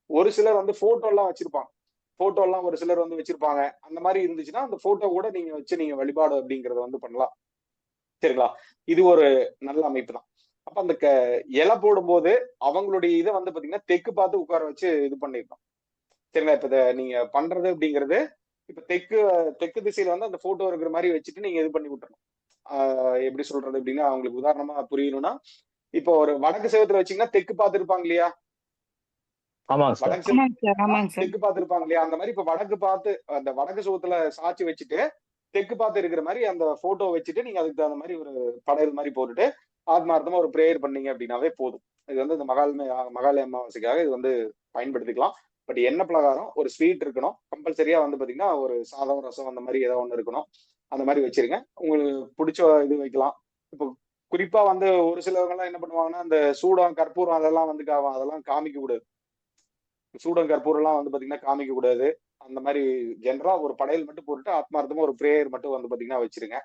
ஒரு சிலர் வந்து போட்டோ எல்லாம் வச்சிருப்பாங்க. போட்டோ எல்லாம் ஒரு சிலர் வந்து வச்சிருப்பாங்க. அந்த மாதிரி இருந்துச்சுன்னா அந்த போட்டோ கூட நீங்க வச்சு நீங்க வழிபாடு அப்படிங்கறத வந்து பண்ணலாம். சரிங்களா? இது ஒரு நல்ல அமைப்பு தான். அப்ப அந்த இலை போடும்போது அவங்களுடைய இதை வந்து பாத்தீங்கன்னா தெற்கு பார்த்து உட்கார வச்சு இது பண்ணிருக்கோம். சரிங்களா? இப்ப நீங்க பண்றது அப்படிங்கிறது இப்ப தெற்கு தெற்கு திசையில வந்து அந்த போட்டோ இருக்கிற மாதிரி வச்சுட்டு நீங்க இது பண்ணி விட்டுறணும். எப்படி சொல்றது அப்படின்னா அவங்களுக்கு உதாரணமா புரியணும்னா, இப்போ ஒரு வடக்கு செவுத்துல வச்சீங்கன்னா தெற்கு பார்த்து இருப்பாங்க இல்லையா? ஆமாங்க சார். வடக்கு ஆமாங்க சார், செவுத்துல ஆமாங்க சார். தெற்கு பார்த்து இருப்பாங்க இல்லையா? அந்த மாதிரி இப்ப வடக்கு பார்த்து அந்த வடக்கு சுவத்துல சாட்சி வச்சுட்டு தெற்கு பார்த்து இருக்கிற மாதிரி அந்த போட்டோ வச்சுட்டு நீங்க அதுக்கு தகுந்த மாதிரி ஒரு படையல் மாதிரி போட்டுட்டு ஆத்மார்த்தமா ஒரு பிரேயர் பண்ணீங்க அப்படின்னாவே போதும். இது வந்து இந்த மகாலய அமாவாசைக்காக இது வந்து பயன்படுத்திக்கலாம். பட் என்ன பிரகாரம் ஒரு ஸ்வீட் இருக்கணும். கம்பல்சரியா வந்து பாத்தீங்கன்னா ஒரு சாதம், ரசம் அந்த மாதிரி ஏதோ ஒண்ணு இருக்கணும். அந்த மாதிரி வச்சிருங்க. உங்களுக்கு பிடிச்ச இது வைக்கலாம். இப்போ குறிப்பா வந்து ஒரு சிலவங்க எல்லாம் என்ன பண்ணுவாங்கன்னா, இந்த சூடம், கற்பூரம் அதெல்லாம் வந்து அதெல்லாம் காமிக்க கூடாது. சூடம், கற்பூரம் எல்லாம் வந்து பாத்தீங்கன்னா காமிக்க கூடாது. அந்த மாதிரி ஜென்ரலா ஒரு படையல் மட்டும் போட்டுட்டு ஆத்மார்த்தமா ஒரு பிரேயர் மட்டும் வந்து பாத்தீங்கன்னா வச்சிருங்க.